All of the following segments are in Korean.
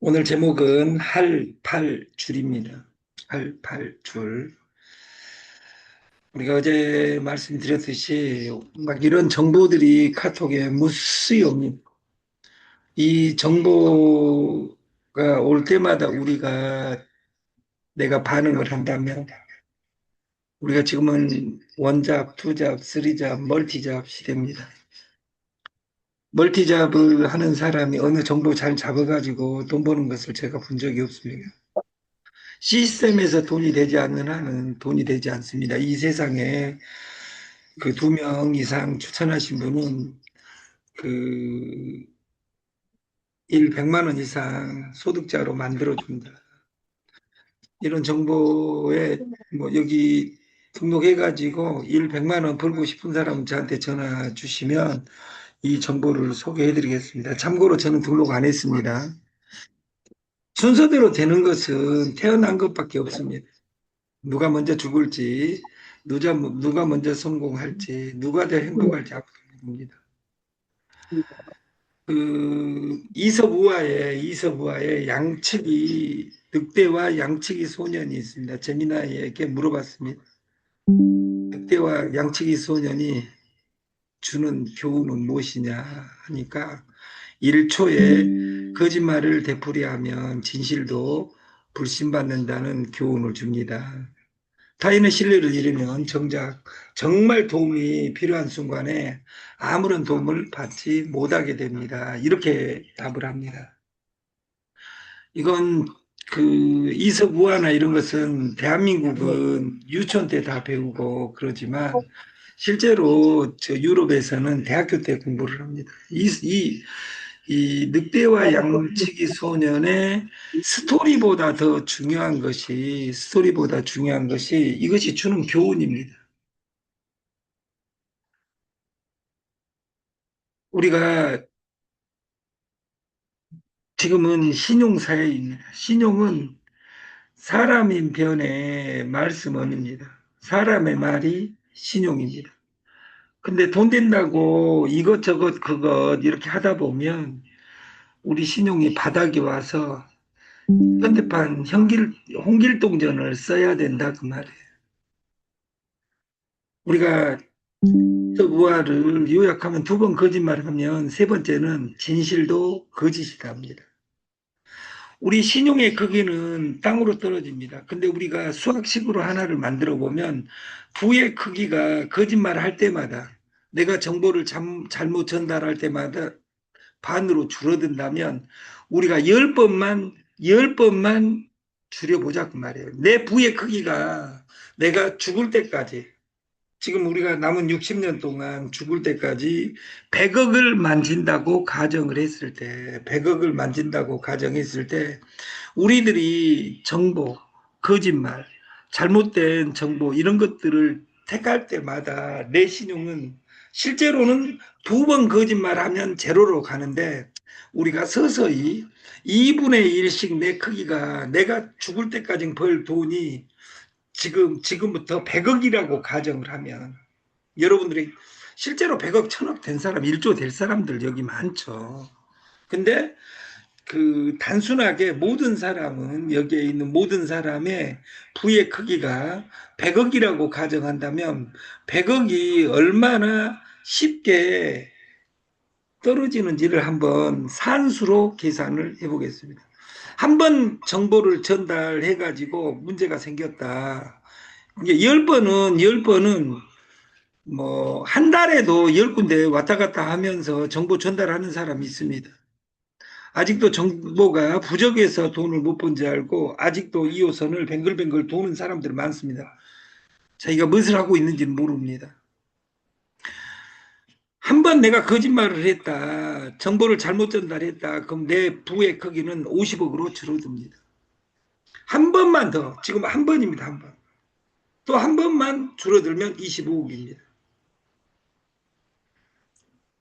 오늘 제목은 할팔줄입니다. 할팔줄. 우리가 어제 말씀드렸듯이 막 이런 정보들이 카톡에 무수히 옵니다. 이 정보가 올 때마다 내가 반응을 한다면 우리가 지금은 원잡, 투잡, 쓰리잡, 멀티잡 시대입니다. 멀티잡을 하는 사람이 어느 정보 잘 잡아가지고 돈 버는 것을 제가 본 적이 없습니다. 시스템에서 돈이 되지 않는 한은 돈이 되지 않습니다. 이 세상에 그 2명 이상 추천하신 분은 그 일 100만 원 이상 소득자로 만들어줍니다. 이런 정보에 뭐 여기 등록해가지고 일 100만 원 벌고 싶은 사람은 저한테 전화 주시면 이 정보를 소개해드리겠습니다. 참고로 저는 등록 안 했습니다. 순서대로 되는 것은 태어난 것밖에 없습니다. 누가 먼저 죽을지, 누가 먼저 성공할지, 누가 더 행복할지 아무도 모릅니다. 이섭우화의 양측이, 늑대와 양측이 소년이 있습니다. 재미나에게 물어봤습니다. 늑대와 양측이 소년이 주는 교훈은 무엇이냐 하니까 1초에 거짓말을 되풀이하면 진실도 불신받는다는 교훈을 줍니다. 타인의 신뢰를 잃으면 정말 도움이 필요한 순간에 아무런 도움을 받지 못하게 됩니다. 이렇게 답을 합니다. 이건 이석우화나 이런 것은 대한민국은 유치원 때 다 배우고 그러지만 실제로 저 유럽에서는 대학교 때 공부를 합니다. 이 늑대와 양치기 소년의 스토리보다 중요한 것이 이것이 주는 교훈입니다. 우리가 지금은 신용사회입니다. 신용은 사람인 변의 말씀언입니다. 사람의 말이 신용입니다. 근데 돈 된다고 이것저것 그것 이렇게 하다 보면 우리 신용이 바닥이 와서 현대판 홍길동전을 써야 된다 그 말이에요. 우리가 우화를 요약하면 2번 거짓말하면 세 번째는 진실도 거짓이다 합니다. 우리 신용의 크기는 땅으로 떨어집니다. 근데 우리가 수학식으로 하나를 만들어 보면 부의 크기가 거짓말 할 때마다 내가 정보를 잘못 전달할 때마다 반으로 줄어든다면 우리가 10번만 줄여보자 그 말이에요. 내 부의 크기가 내가 죽을 때까지 지금 우리가 남은 60년 동안 죽을 때까지 100억을 만진다고 가정을 했을 때, 100억을 만진다고 가정했을 때, 우리들이 정보, 거짓말, 잘못된 정보, 이런 것들을 택할 때마다 내 신용은 실제로는 2번 거짓말하면 제로로 가는데, 우리가 서서히 2분의 1씩 내 크기가 내가 죽을 때까지 벌 돈이 지금부터 100억이라고 가정을 하면 여러분들이 실제로 100억, 1000억 된 사람, 1조 될 사람들 여기 많죠. 근데 단순하게 여기에 있는 모든 사람의 부의 크기가 100억이라고 가정한다면 100억이 얼마나 쉽게 떨어지는지를 한번 산수로 계산을 해보겠습니다. 한 번 정보를 전달해 가지고 문제가 생겼다. 이게 10번은 뭐 한 달에도 10군데 왔다 갔다 하면서 정보 전달하는 사람이 있습니다. 아직도 정보가 부족해서 돈을 못 번 줄 알고 아직도 2호선을 뱅글뱅글 도는 사람들 많습니다. 자기가 무엇을 하고 있는지는 모릅니다. 한 번 내가 거짓말을 했다, 정보를 잘못 전달했다, 그럼 내 부의 크기는 50억으로 줄어듭니다. 한 번만 더, 지금 한 번입니다, 한 번. 또 한 번만 줄어들면 25억입니다.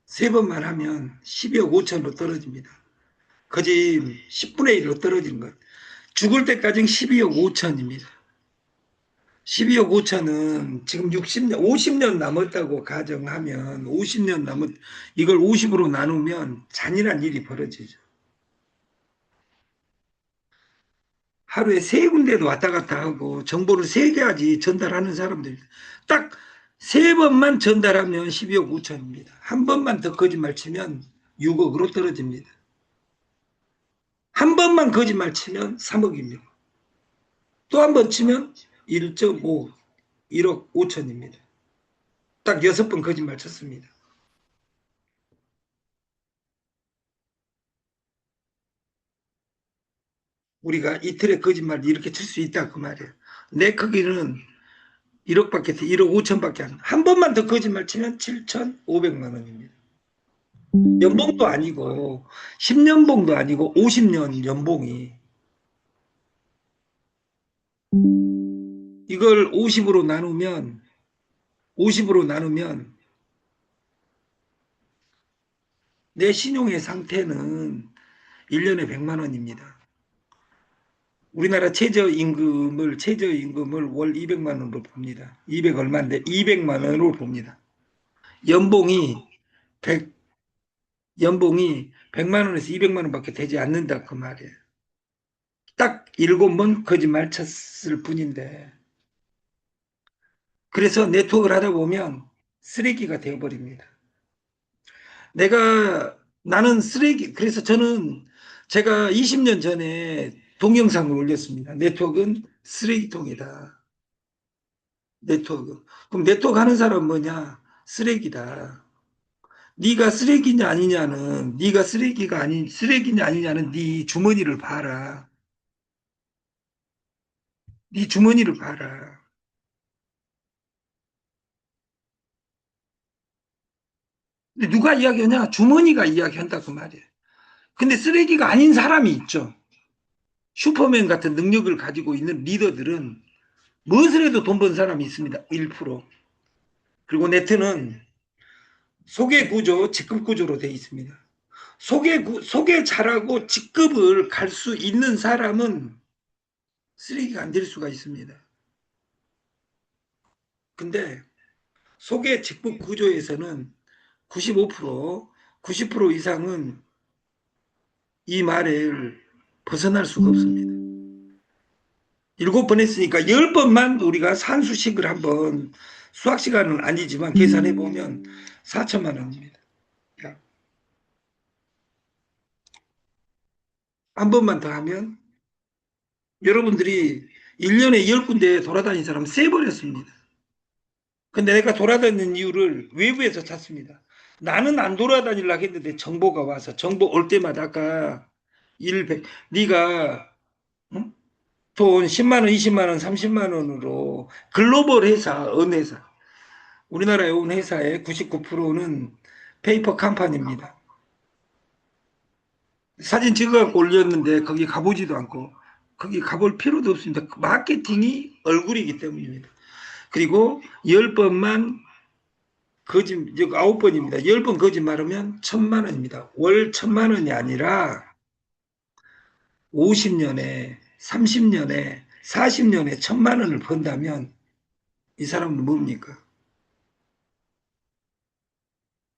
세 번만 하면 12억 5천으로 떨어집니다. 거짓 10분의 1로 떨어지는 것. 죽을 때까지는 12억 5천입니다. 12억 5천은 지금 60년, 50년 남았다고 가정하면 50년 이걸 50으로 나누면 잔인한 일이 벌어지죠. 하루에 세 군데도 왔다 갔다 하고 정보를 세 가지 전달하는 사람들입니다. 딱 세 번만 전달하면 12억 5천입니다. 한 번만 더 거짓말 치면 6억으로 떨어집니다. 한 번만 거짓말 치면 3억입니다. 또 한 번 치면 1.5, 1억 5천입니다. 딱 6번 거짓말 쳤습니다. 우리가 이틀에 거짓말 이렇게 칠 수 있다 그 말이에요. 내 크기는 1억밖에 1억 5천밖에 한 번만 더 거짓말 치면 7,500만 원입니다. 연봉도 아니고 10년봉도 아니고 50년 연봉이 이걸 50으로 나누면 내 신용의 상태는 1년에 100만 원입니다. 우리나라 최저임금을 월 200만 원으로 봅니다. 200 얼마인데 200만 원으로 봅니다. 연봉이 100 연봉이 100만 원에서 200만 원밖에 되지 않는다 그 말이에요. 딱 7번 거짓말 쳤을 뿐인데 그래서 네트워크를 하다 보면 쓰레기가 되어버립니다. 나는 쓰레기 그래서 제가 20년 전에 동영상을 올렸습니다. 네트워크는 쓰레기통이다. 네트워크. 그럼 네트워크 하는 사람은 뭐냐? 쓰레기다. 네가 쓰레기냐 아니냐는 네가 쓰레기냐 아니냐는 네 주머니를 봐라. 네 주머니를 봐라. 근데 누가 이야기하냐? 주머니가 이야기한다 그 말이에요. 근데 쓰레기가 아닌 사람이 있죠. 슈퍼맨 같은 능력을 가지고 있는 리더들은 무엇을 해도 돈 번 사람이 있습니다. 1%. 그리고 네트는 소개 구조, 직급 구조로 되어 있습니다. 소개 잘하고 직급을 갈 수 있는 사람은 쓰레기가 안 될 수가 있습니다. 근데 소개 직급 구조에서는 95%, 90% 이상은 이 말을 벗어날 수가 없습니다. 7번 했으니까 10번만 우리가 산수식을 한번 수학 시간은 아니지만 계산해 보면 4천만 원입니다. 한 번만 더 하면 여러분들이 1년에 10군데 돌아다닌 사람 세버렸습니다. 근데 내가 돌아다니는 이유를 외부에서 찾습니다. 나는 안 돌아다니려고 했는데 정보가 와서 정보 올 때마다 아까 100, 네가 응? 돈 10만 원, 20만 원, 30만 원으로 글로벌 회사, 은회사 우리나라에 온 회사의 99%는 페이퍼 컴퍼니입니다. 사진 찍어갖고 올렸는데 거기 가보지도 않고 거기 가볼 필요도 없습니다. 마케팅이 얼굴이기 때문입니다. 그리고 10번만 거짓, 9번입니다. 10번 거짓말하면 1,000만 원입니다. 월 1,000만 원이 아니라 50년에 30년에 40년에 1,000만 원을 번다면 이 사람은 뭡니까?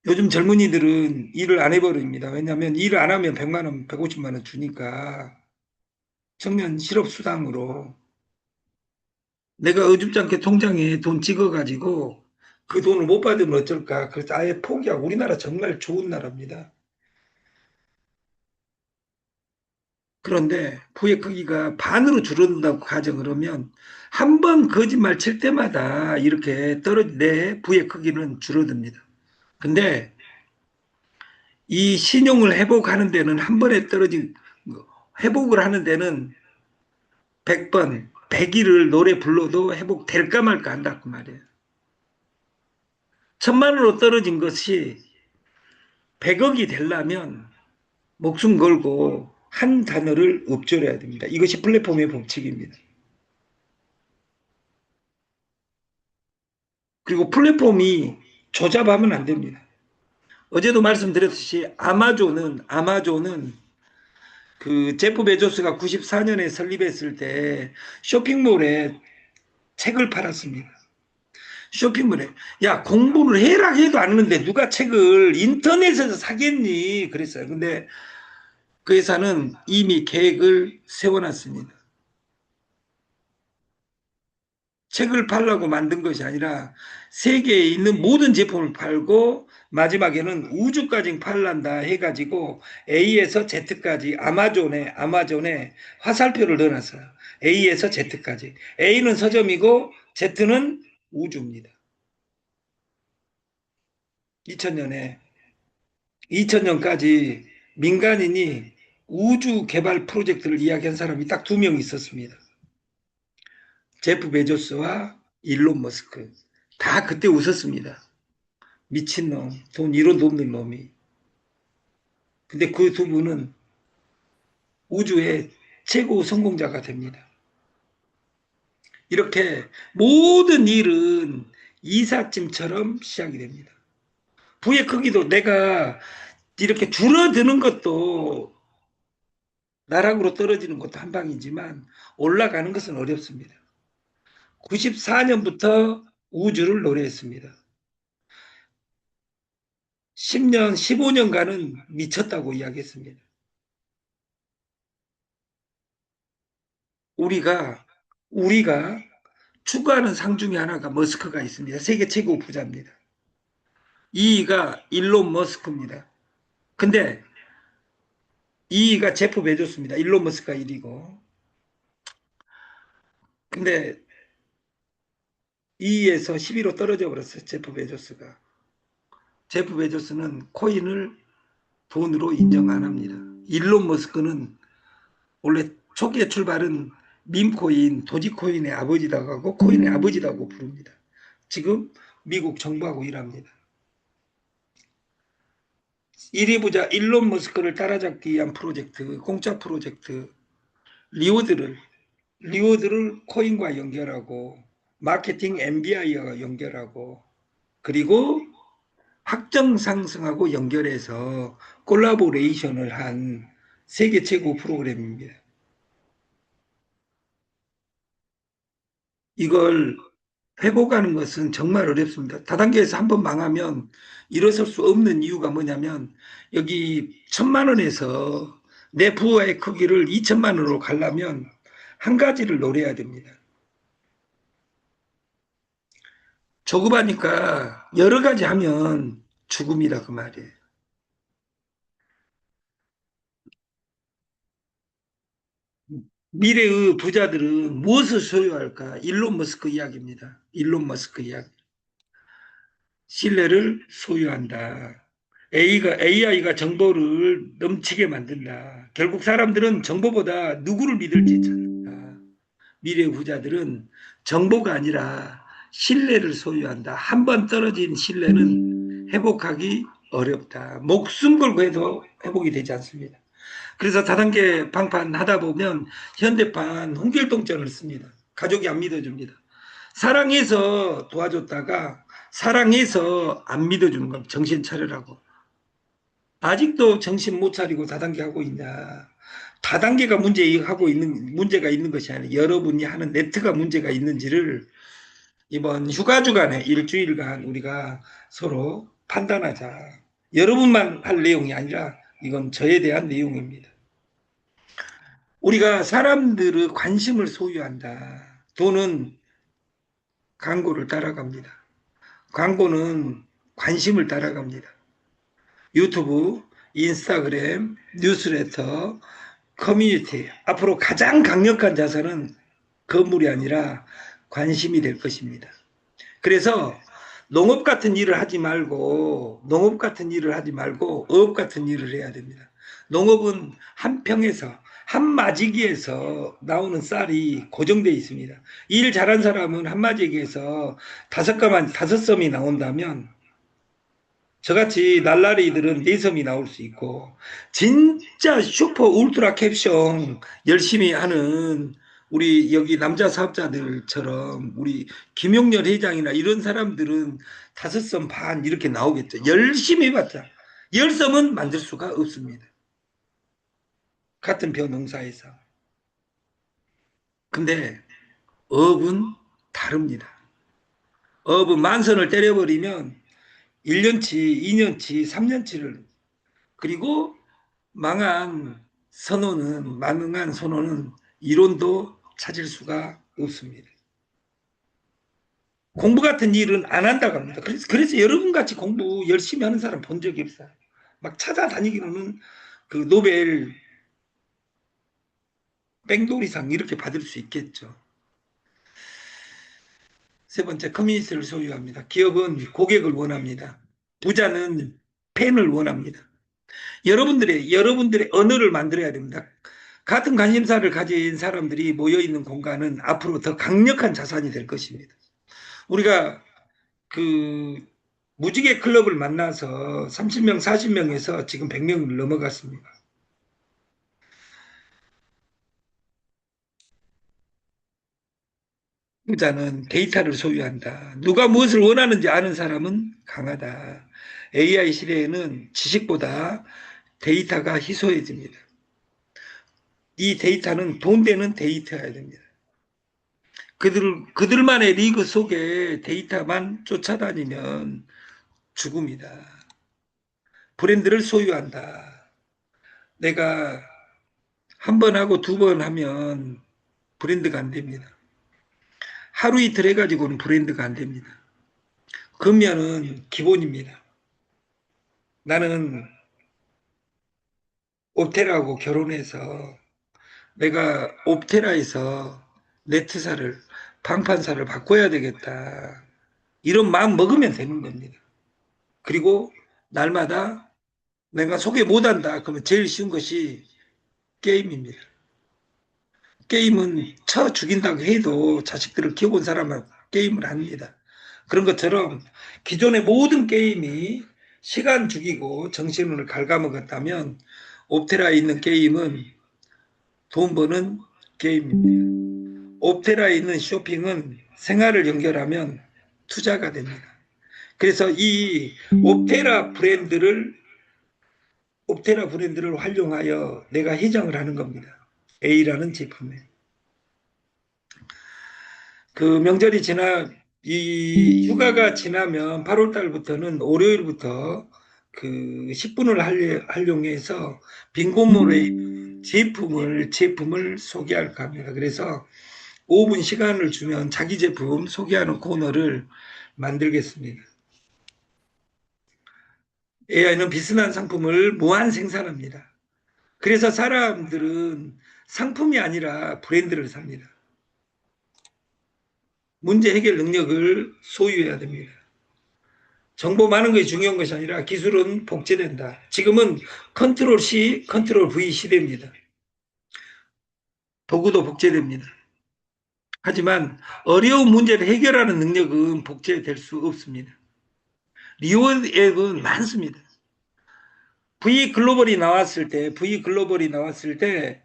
요즘 젊은이들은 일을 안 해버립니다. 왜냐하면 일을 안 하면 100만 원, 150만 원 주니까 청년 실업수당으로 내가 어줍지 않게 통장에 돈 찍어가지고 그 돈을 못 받으면 어쩔까. 그래서 아예 포기하고 우리나라 정말 좋은 나라입니다. 그런데 부의 크기가 반으로 줄어든다고 가정을 하면 한 번 거짓말 칠 때마다 이렇게 내 부의 크기는 줄어듭니다. 근데 이 신용을 회복하는 데는 한 번에 떨어진 회복을 하는 데는 100번, 100일을 노래 불러도 회복될까 말까 한다 그 말이에요. 1,000만 원으로 떨어진 것이 100억이 되려면 목숨 걸고 한 단어를 읊조려야 됩니다. 이것이 플랫폼의 법칙입니다. 그리고 플랫폼이 조잡하면 안 됩니다. 어제도 말씀드렸듯이 아마존은 그 제프 베조스가 94년에 설립했을 때 쇼핑몰에 책을 팔았습니다. 쇼핑몰에 야 공부를 해라 해도 안 하는데 누가 책을 인터넷에서 사겠니 그랬어요. 근데 그 회사는 이미 계획을 세워놨습니다. 책을 팔라고 만든 것이 아니라 세계에 있는 모든 제품을 팔고 마지막에는 우주까지 팔란다 해가지고 A에서 Z까지 아마존에 화살표를 넣어놨어요. A에서 Z까지. A는 서점이고 Z는 우주입니다. 2000년에 2000년까지 민간인이 우주 개발 프로젝트를 이야기한 사람이 딱 2명 있었습니다. 제프 베조스와 일론 머스크. 다 그때 웃었습니다. 미친놈, 돈 1원도 없는 놈이. 근데 그 두 분은 우주의 최고 성공자가 됩니다. 이렇게 모든 일은 이삿짐처럼 시작이 됩니다. 부의 크기도 내가 이렇게 줄어드는 것도 나락으로 떨어지는 것도 한 방이지만 올라가는 것은 어렵습니다. 94년부터 우주를 노래했습니다. 10년, 15년간은 미쳤다고 이야기했습니다. 우리가 추구하는 상 중에 하나가 머스크가 있습니다. 세계 최고 부자입니다. 2위가 일론 머스크입니다. 근데 2위가 제프 베조스입니다. 일론 머스크가 1위고. 근데 2위에서 10위로 떨어져 버렸어요. 제프 베조스가. 제프 베조스는 코인을 돈으로 인정 안 합니다. 일론 머스크는 원래 초기의 출발은 밈코인, 도지코인의 아버지라고 하고 코인의 아버지라고 부릅니다. 지금 미국 정부하고 일합니다. 1위 부자 일론 머스크를 따라잡기 위한 프로젝트, 공짜 프로젝트, 리워드를 코인과 연결하고 마케팅 MBI와 연결하고 그리고 확정 상승하고 연결해서 콜라보레이션을 한 세계 최고 프로그램입니다. 이걸 회복하는 것은 정말 어렵습니다. 다단계에서 한번 망하면 일어설 수 없는 이유가 뭐냐면 여기 1,000만 원에서 내 부의 크기를 2천만 원으로 가려면 한 가지를 노려야 됩니다. 조급하니까 여러 가지 하면 죽음이다 그 말이에요. 미래의 부자들은 무엇을 소유할까? 일론 머스크 이야기입니다. 일론 머스크 이야기. 신뢰를 소유한다. AI가 정보를 넘치게 만든다. 결국 사람들은 정보보다 누구를 믿을지 찾는다. 미래 부자들은 정보가 아니라 신뢰를 소유한다. 한 번 떨어진 신뢰는 회복하기 어렵다. 목숨 걸고 해도 회복이 되지 않습니다. 그래서 다단계 방판 하다 보면 현대판 홍길동전을 씁니다. 가족이 안 믿어줍니다. 사랑해서 도와줬다가 사랑해서 안 믿어주는 겁니다. 정신 차려라고. 아직도 정신 못 차리고 다단계 하고 있냐. 다단계가 문제가 있는 것이 아니라 여러분이 하는 네트가 문제가 있는지를 이번 휴가 주간에 일주일간 우리가 서로 판단하자. 여러분만 할 내용이 아니라 이건 저에 대한 내용입니다. 우리가 사람들의 관심을 소유한다. 돈은 광고를 따라갑니다. 광고는 관심을 따라갑니다. 유튜브, 인스타그램, 뉴스레터, 커뮤니티. 앞으로 가장 강력한 자산은 건물이 아니라 관심이 될 것입니다. 그래서 농업 같은 일을 하지 말고 어업 같은 일을 해야 됩니다. 농업은 한 평에서 한 마지기에서 나오는 쌀이 고정되어 있습니다. 일 잘한 사람은 한 마지기에서 다섯 섬이 나온다면 저같이 날라리들은 네 섬이 나올 수 있고 진짜 슈퍼 울트라 캡숑 열심히 하는 우리 여기 남자 사업자들처럼 우리 김용렬 회장이나 이런 사람들은 5섬 반 이렇게 나오겠죠. 열심히 해봤자 10섬은 만들 수가 없습니다. 같은 벼농사에서. 근데 어업은 다릅니다. 어업은 만선을 때려버리면 1년치, 2년치, 3년치를 그리고 망한 선언은 이론도 찾을 수가 없습니다. 공부 같은 일은 안 한다고 합니다. 그래서 여러분 같이 공부 열심히 하는 사람 본 적이 없어요. 막 찾아다니기로는 그 노벨 뺑돌이상 이렇게 받을 수 있겠죠. 세 번째, 커뮤니티를 소유합니다. 기업은 고객을 원합니다. 부자는 팬을 원합니다. 여러분들의 언어를 만들어야 됩니다. 같은 관심사를 가진 사람들이 모여있는 공간은 앞으로 더 강력한 자산이 될 것입니다. 우리가 그 무지개 클럽을 만나서 30명, 40명에서 지금 100명을 넘어갔습니다. 부자는 데이터를 소유한다. 누가 무엇을 원하는지 아는 사람은 강하다. AI 시대에는 지식보다 데이터가 희소해집니다. 이 데이터는 돈 되는 데이터여야 됩니다. 그들만의 리그 속에 데이터만 쫓아다니면 죽음이다. 브랜드를 소유한다. 내가 한 번 하고 두 번 하면 브랜드가 안 됩니다. 하루 이틀 해가지고는 브랜드가 안 됩니다. 그러면은 기본입니다. 나는 옵테라하고 결혼해서 내가 옵테라에서 네트사를 방판사를 바꿔야 되겠다. 이런 마음 먹으면 되는 겁니다. 그리고 날마다 내가 소개 못한다. 그러면 제일 쉬운 것이 게임입니다. 게임은 쳐 죽인다고 해도 자식들을 키워본 사람은 게임을 합니다. 그런 것처럼 기존의 모든 게임이 시간 죽이고 정신을 갉아먹었다면 옵테라에 있는 게임은 돈 버는 게임입니다. 옵테라에 있는 쇼핑은 생활을 연결하면 투자가 됩니다. 그래서 이 옵테라 브랜드를 활용하여 내가 희정을 하는 겁니다. A라는 제품에. 그 명절이 지나 이 휴가가 지나면 8월 달부터는 월요일부터 그 10분을 활용해서 빙고몰의 제품을 소개할까 합니다. 그래서 5분 시간을 주면 자기 제품 소개하는 코너를 만들겠습니다. AI는 비슷한 상품을 무한 생산합니다. 그래서 사람들은 상품이 아니라 브랜드를 삽니다. 문제 해결 능력을 소유해야 됩니다. 정보 많은 것이 중요한 것이 아니라 기술은 복제된다. 지금은 컨트롤 C, 컨트롤 V 시대입니다. 도구도 복제됩니다. 하지만 어려운 문제를 해결하는 능력은 복제될 수 없습니다. 리원 앱은 많습니다. V 글로벌이 나왔을 때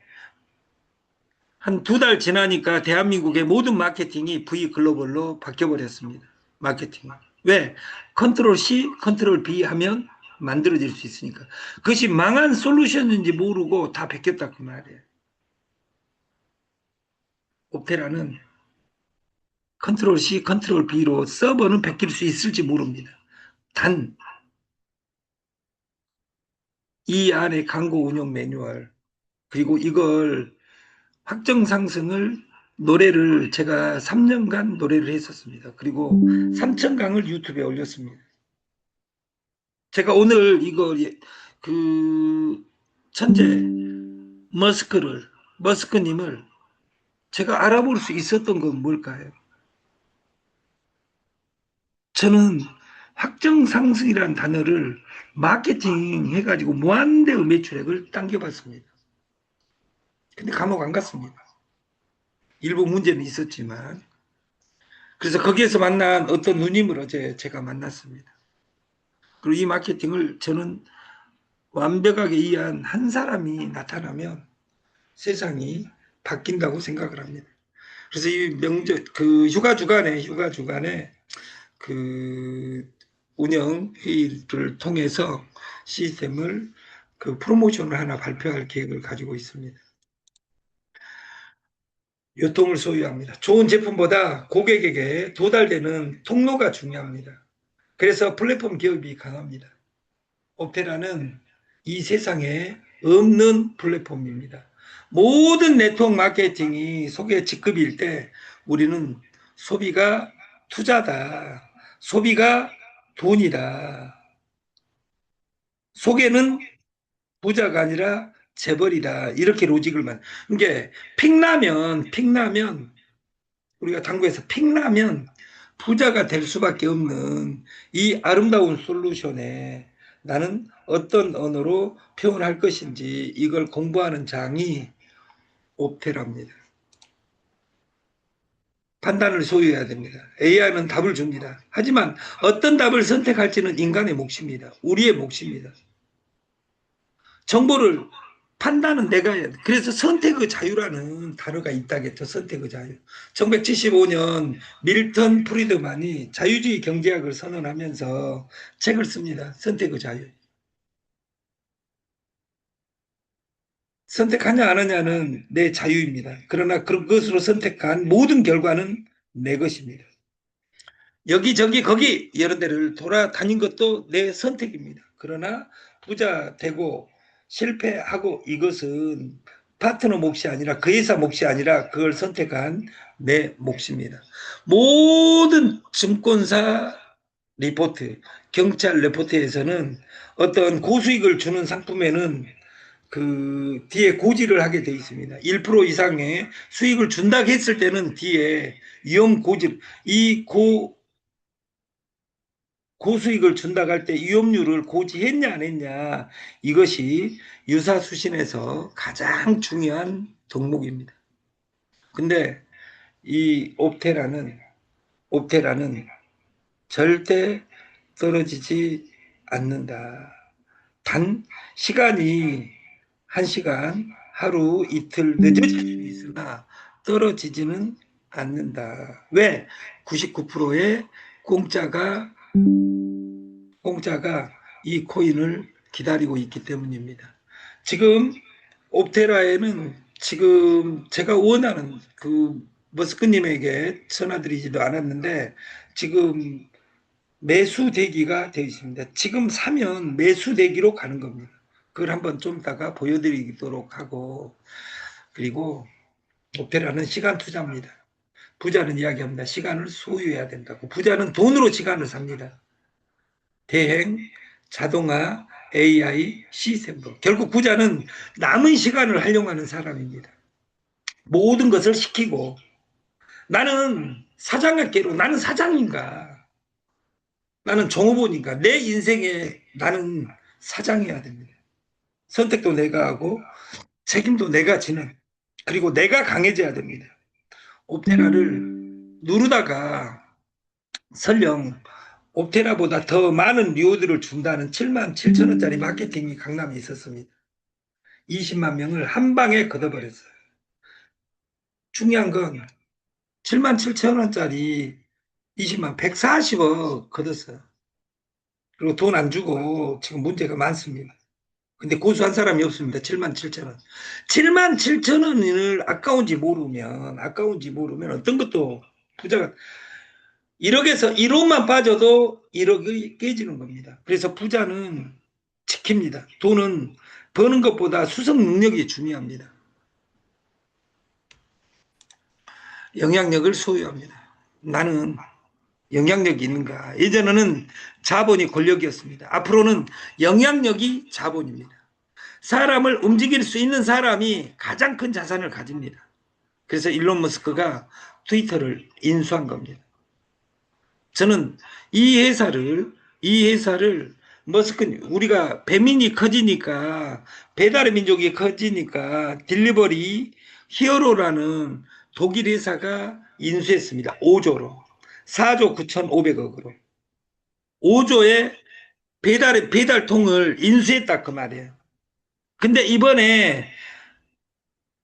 한 두 달 지나니까 대한민국의 모든 마케팅이 V 글로벌로 바뀌어버렸습니다. 마케팅. 왜? 컨트롤 C, 컨트롤 B 하면 만들어질 수 있으니까. 그것이 망한 솔루션인지 모르고 다 베꼈다 그 말이에요. 옵테라는 컨트롤 C, 컨트롤 B로 서버는 베낄 수 있을지 모릅니다. 단 이 안에 광고 운영 매뉴얼 그리고 이걸 확정 상승을 노래를 제가 3년간 노래를 했었습니다. 그리고 3,000강을 유튜브에 올렸습니다. 제가 오늘 이거 그 천재 머스크님을 제가 알아볼 수 있었던 건 뭘까요? 저는 확정 상승이라는 단어를 마케팅 해가지고 무한대의 매출액을 당겨봤습니다. 근데 감옥 안 갔습니다. 일부 문제는 있었지만. 그래서 거기에서 만난 어떤 누님을 어제 제가 만났습니다. 그리고 이 마케팅을 저는 완벽하게 이해한 한 사람이 나타나면 세상이 바뀐다고 생각을 합니다. 그래서 이 그 휴가 주간에 그 운영 회의를 통해서 시스템을 그 프로모션을 하나 발표할 계획을 가지고 있습니다. 유통을 소유합니다. 좋은 제품보다 고객에게 도달되는 통로가 중요합니다. 그래서 플랫폼 기업이 강합니다. 옵테라는 이 세상에 없는 플랫폼입니다. 모든 네트워크 마케팅이 소개 직급일 때 우리는 소비가 투자다. 소비가 돈이다. 속에는 부자가 아니라 재벌이다. 이렇게 로직을 그러니까 픽라면 우리가 당구에서 픽라면 부자가 될 수밖에 없는 이 아름다운 솔루션에 나는 어떤 언어로 표현할 것인지 이걸 공부하는 장이 옵테라입니다. 판단을 소유해야 됩니다. AI는 답을 줍니다. 하지만 어떤 답을 선택할지는 인간의 몫입니다. 우리의 몫입니다. 정보를 판단은 내가 해야 돼. 그래서 선택의 자유라는 단어가 있다겠죠. 선택의 자유. 1975년 밀턴 프리드만이 자유주의 경제학을 선언하면서 책을 씁니다. 선택의 자유. 선택하냐 안 하냐는 내 자유입니다. 그러나 그것으로 선택한 모든 결과는 내 것입니다. 여기저기 거기 여러 데를 돌아다닌 것도 내 선택입니다. 그러나 부자 되고 실패하고 이것은 파트너 몫이 아니라 그 회사 몫이 아니라 그걸 선택한 내 몫입니다. 모든 증권사 리포트, 경찰 리포트에서는 어떤 고수익을 주는 상품에는 그 뒤에 고지를 하게 돼 있습니다. 1% 이상의 수익을 준다고 했을 때는 뒤에 위험 고지, 고수익을 준다고 할 때 위험률을 고지했냐 안 했냐, 이것이 유사수신에서 가장 중요한 덕목입니다. 근데 이 옵테라는 절대 떨어지지 않는다. 단 시간이 1시간, 하루, 이틀 늦어질 수 있으나 떨어지지는 않는다. 왜? 99%의 공짜가 이 코인을 기다리고 있기 때문입니다. 지금 옵테라에는 지금 제가 원하는 그 머스크님에게 전화드리지도 않았는데 지금 매수 대기가 되어 있습니다. 지금 사면 매수 대기로 가는 겁니다. 그걸 한번 좀 이따가 보여드리도록 하고, 그리고 옵테라는 시간 투자입니다. 부자는 이야기합니다. 시간을 소유해야 된다고. 부자는 돈으로 시간을 삽니다. 대행, 자동화, AI, 시스템도. 결국 부자는 남은 시간을 활용하는 사람입니다. 모든 것을 시키고, 나는 사장학계로 나는 사장인가, 나는 종업원인가, 내 인생에 나는 사장해야 됩니다. 선택도 내가 하고 책임도 내가 지는, 그리고 내가 강해져야 됩니다. 옵테라를 누르다가 설령 옵테라보다 더 많은 리워드를 준다는 7만 7천 원짜리 마케팅이 강남에 있었습니다. 20만 명을 한 방에 걷어버렸어요. 중요한 건 7만 7천 원짜리 20만 140억 걷었어요. 그리고 돈 안 주고 지금 문제가 많습니다. 근데 고수한 사람이 없습니다. 7만 7천 원. 7만 7천 원을 아까운지 모르면 어떤 것도 부자가 1억에서 1억만 빠져도 1억이 깨지는 겁니다. 그래서 부자는 지킵니다. 돈은 버는 것보다 수성 능력이 중요합니다. 영향력을 소유합니다. 나는 영향력이 있는가? 예전에는 자본이 권력이었습니다. 앞으로는 영향력이 자본입니다. 사람을 움직일 수 있는 사람이 가장 큰 자산을 가집니다. 그래서 일론 머스크가 트위터를 인수한 겁니다. 저는 이 회사를 머스크, 우리가 배민이 커지니까, 배달의 민족이 커지니까 딜리버리 히어로라는 독일 회사가 인수했습니다. 5조로. 4조 9,500억으로. 5조의 배달통을 인수했다 그 말이에요. 근데 이번에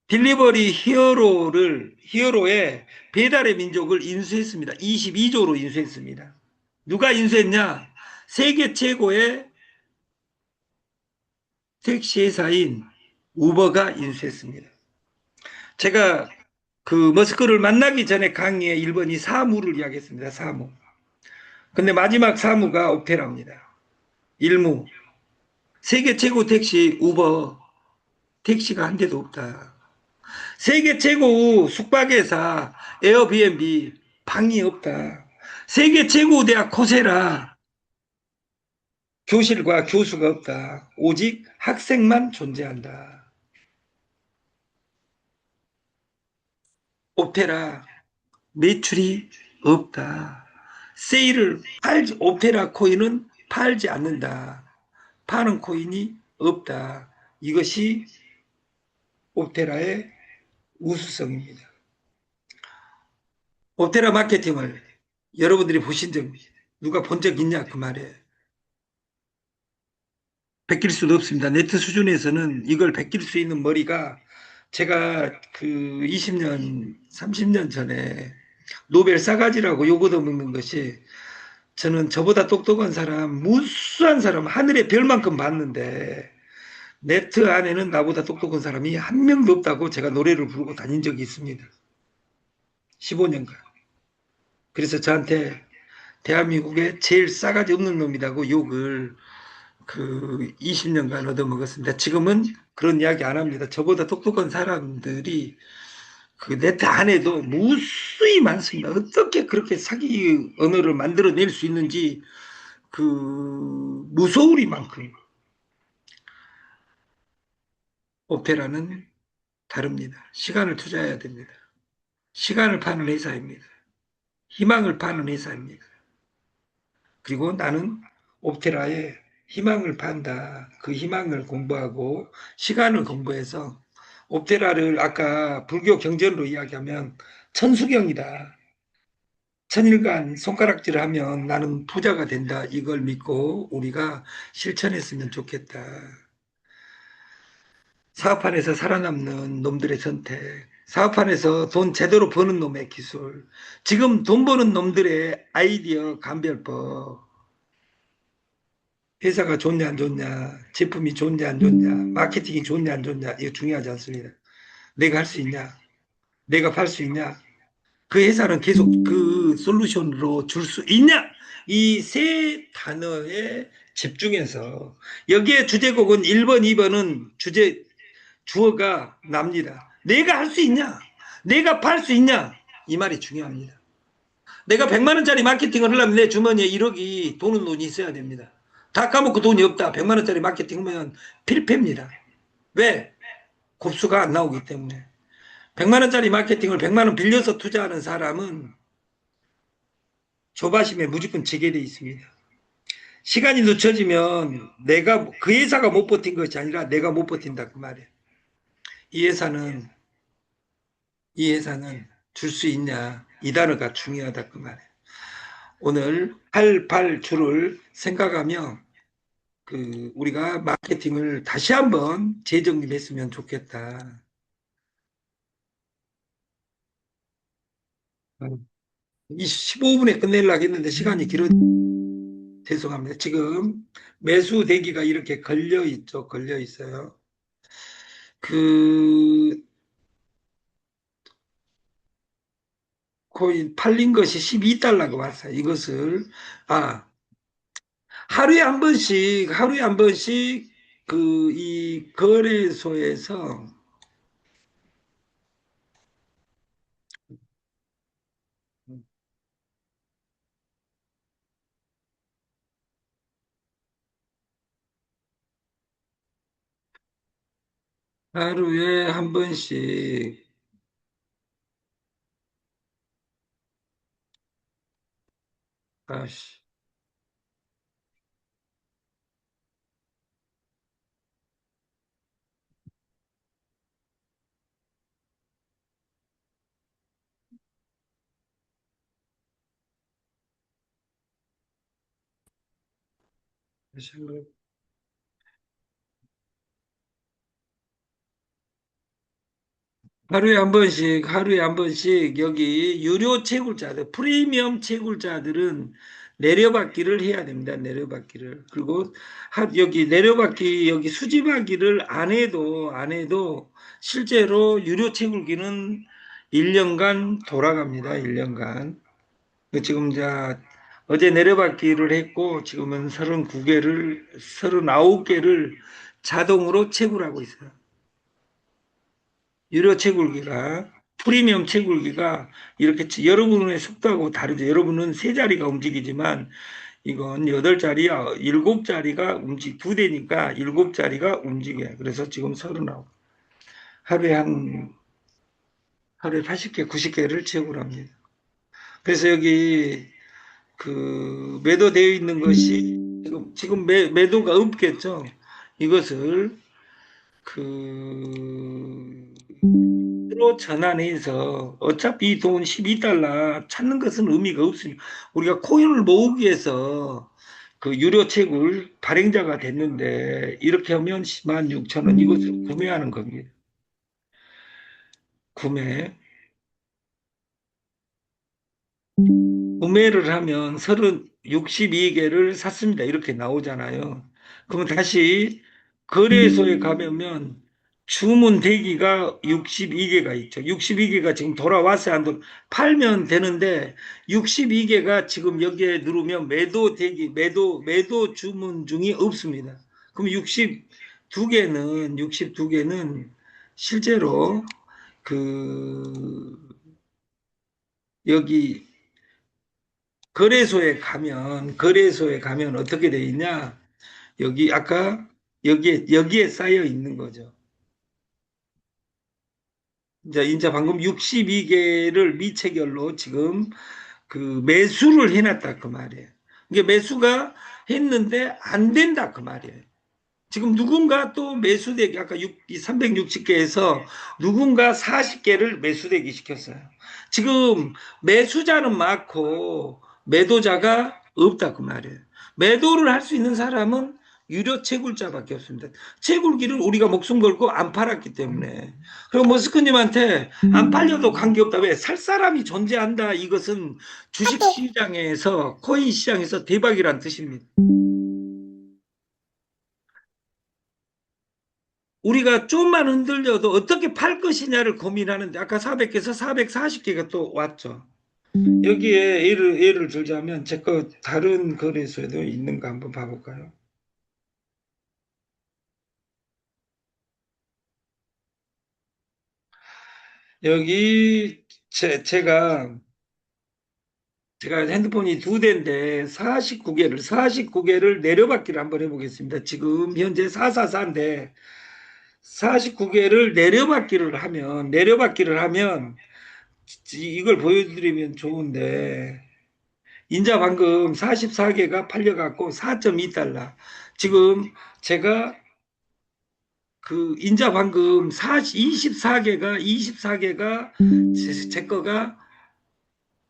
딜리버리 히어로의 배달의 민족을 인수했습니다. 22조로 인수했습니다. 누가 인수했냐? 세계 최고의 택시 회사인 우버가 인수했습니다. 제가 그 머스크를 만나기 전에 강의에 1번이 사무를 이야기했습니다. 사무. 근데 마지막 사무가 옵테라입니다. 일무. 세계 최고 택시 우버, 택시가 한 대도 없다. 세계 최고 숙박회사 에어비앤비, 방이 없다. 세계 최고 대학 코세라 교실과 교수가 없다. 오직 학생만 존재한다. 오페라 매출이 없다. 오페라 코인은 팔지 않는다. 파는 코인이 없다. 이것이 오페라의 우수성입니다. 오페라 마케팅을 여러분들이 보신 적, 누가 본 적 있냐? 그 말에. 베낄 수도 없습니다. 네트 수준에서는 이걸 베낄 수 있는 머리가 제가 그 20년, 30년 전에 노벨 싸가지라고 욕 얻어먹는 것이 저는 저보다 똑똑한 사람, 무수한 사람, 하늘의 별만큼 봤는데 네트 안에는 나보다 똑똑한 사람이 한 명도 없다고 제가 노래를 부르고 다닌 적이 있습니다. 15년간. 그래서 저한테 대한민국에 제일 싸가지 없는 놈이라고 욕을 그 20년간 얻어먹었습니다. 지금은 그런 이야기 안 합니다. 저보다 똑똑한 사람들이 그 네트 안에도 무수히 많습니다. 어떻게 그렇게 사기 언어를 만들어낼 수 있는지 그 무서우리만큼 오페라는 다릅니다. 시간을 투자해야 됩니다. 시간을 파는 회사입니다. 희망을 파는 회사입니다. 그리고 나는 옵테라에 희망을 판다. 그 희망을 공부하고 시간을 공부해서 옵테라를 아까 불교 경전으로 이야기하면 천수경이다. 천일간 손가락질을 하면 나는 부자가 된다. 이걸 믿고 우리가 실천했으면 좋겠다. 사업판에서 살아남는 놈들의 선택, 사업판에서 돈 제대로 버는 놈의 기술, 지금 돈 버는 놈들의 아이디어 감별법, 회사가 좋냐 안 좋냐, 제품이 좋냐 안 좋냐, 마케팅이 좋냐 안 좋냐, 이거 중요하지 않습니다. 내가 할 수 있냐, 내가 팔 수 있냐, 그 회사는 계속 그 솔루션으로 줄 수 있냐, 이 세 단어에 집중해서 여기에 주제곡은 1번, 2번은 주어가 납니다. 내가 할 수 있냐, 내가 팔 수 있냐, 이 말이 중요합니다. 내가 100만 원짜리 마케팅을 하려면 내 주머니에 1억이 도는 돈이 있어야 됩니다. 다 까먹고 돈이 없다. 100만 원짜리 마케팅하면 필패입니다. 왜? 곱수가 안 나오기 때문에. 100만 원짜리 마케팅을 100만 원 빌려서 투자하는 사람은 조바심에 무조건 지게 돼 있습니다. 시간이 늦춰지면 내가 그 회사가 못 버틴 것이 아니라 내가 못 버틴다 그 말이에요. 이 회사는 줄 수 있냐, 이 단어가 중요하다 그 말이에요. 오늘 팔주를 생각하며 그 우리가 마케팅을 다시 한번 재정립했으면 좋겠다. 이 15분에 끝내려고 했는데 시간이 길어 죄송합니다. 지금 매수 대기가 이렇게 걸려 있죠. 걸려 있어요. 그 코인 팔린 것이 12달러가 왔어요. 이것을 하루에 한 번씩 그 이 거래소에서 하루에 한 번씩 아씨 하루에 한 번씩 여기 유료 채굴자들, 프리미엄 채굴자들은 내려받기를 해야 됩니다. 내려받기를. 그리고 여기 내려받기, 여기 수집하기를 안 해도 실제로 유료 채굴기는 1년간 돌아갑니다. 1년간. 지금 어제 내려받기를 했고 지금은 39개를 자동으로 채굴하고 있어요. 유료 채굴기가. 프리미엄 채굴기가 이렇게 여러분의 속도하고 다르죠. 여러분은 세 자리가 움직이지만 이건 8자리야, 7자리가 두 대니까 7자리가 움직여요. 그래서 지금 39. 하루에 하루에 80개, 90개를 채굴 합니다. 그래서 여기 매도되어 있는 것이 지금 매도가 없겠죠. 이것을 로 전환해서 어차피 이 돈 12달러 찾는 것은 의미가 없습니다. 우리가 코인을 모으기 위해서 유료 채굴 발행자가 됐는데 이렇게 하면 106,000원 이것을 구매하는 겁니다. 구매를 하면 62개를 샀습니다. 이렇게 나오잖아요. 그러면 다시 거래소에 가면 주문 대기가 62개가 있죠. 62개가 지금 돌아왔어요. 안 팔면 되는데 62개가 지금 여기에 누르면 매도 대기, 매도 주문 중이 없습니다. 그럼 62개는 실제로 여기 거래소에 가면 어떻게 돼 있냐? 여기 아까 여기에 쌓여 있는 거죠. 이제 방금 62개를 미체결로 지금 매수를 해놨다 그 말이에요. 이게 매수가 했는데 안 된다 그 말이에요. 지금 누군가 또 매수되기 아까 360개에서 누군가 40개를 매수되기 시켰어요. 지금 매수자는 많고 매도자가 없다 그 말이에요. 매도를 할 수 있는 사람은 유료 채굴자밖에 없습니다. 채굴기를 우리가 목숨 걸고 안 팔았기 때문에. 그리고 머스크님한테 안 팔려도 관계없다. 왜? 살 사람이 존재한다. 이것은 주식시장에서 코인 시장에서 대박이란 뜻입니다. 우리가 좀만 흔들려도 어떻게 팔 것이냐를 고민하는데 아까 400개에서 440개가 또 왔죠. 여기에 예를 들자면 제 거 다른 거래소에도 있는가 한번 봐볼까요? 여기 제가 핸드폰이 2대인데 49개를 내려받기를 한번 해보겠습니다. 지금 현재 444인데 49개를 내려받기를 하면 이걸 보여드리면 좋은데 인자 방금 44개가 팔려갖고 4.2달러. 지금 제가 인자 방금 24개가 제 거가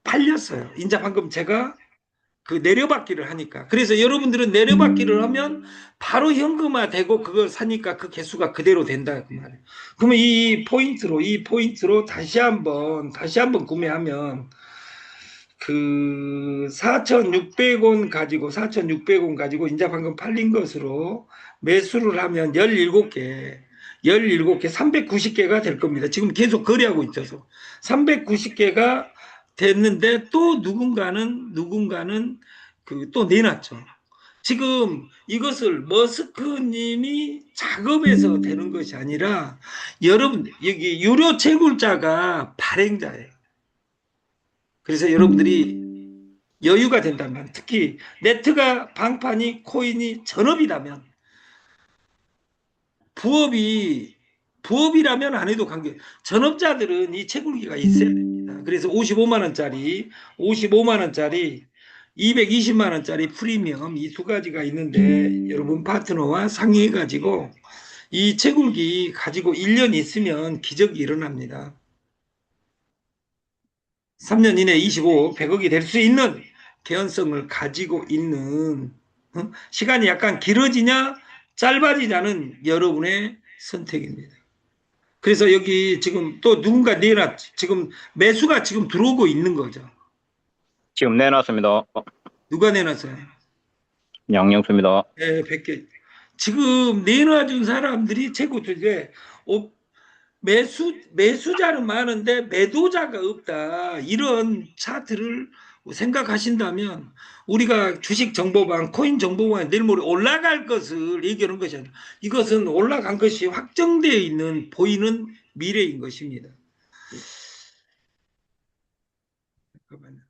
팔렸어요. 인자 방금 제가 내려받기를 하니까. 그래서 여러분들은 내려받기를 하면 바로 현금화 되고 그걸 사니까 그 개수가 그대로 된다. 그 말이에요. 그러면 이 포인트로 다시 한번 구매하면 4,600원 가지고 이제 방금 팔린 것으로 매수를 하면 17개 390개가 될 겁니다. 지금 계속 거래하고 있어서 390개가 됐는데 또 누군가는 또 내놨죠. 지금 이것을 머스크님이 작업해서 되는 것이 아니라 여러분 여기 유료 채굴자가 발행자예요. 그래서 여러분들이 여유가 된다면 특히 네트가 방판이 코인이 전업이라면 부업이라면 안 해도 관계. 전업자들은 이 채굴기가 있어야 됩니다. 그래서 55만 원짜리 220만 원짜리 프리미엄 이 두 가지가 있는데 여러분 파트너와 상의해 가지고 이 채굴기 가지고 1년 있으면 기적이 일어납니다. 3년 이내 25, 100억이 될 수 있는 개연성을 가지고 있는 시간이 약간 길어지냐 짧아지냐는 여러분의 선택입니다. 그래서 여기 지금 또 누군가 지금 매수가 지금 들어오고 있는 거죠. 지금 내놨습니다. 누가 내놨어요? 양영수입니다. 네, 100개. 지금 내놔준 사람들이 최고 주제 매수자는 많은데 매도자가 없다. 이런 차트를 생각하신다면 우리가 주식정보방, 코인정보방에 내일 모레 올라갈 것을 얘기하는 것이 아니라 이것은 올라간 것이 확정되어 있는 보이는 미래인 것입니다. 그러면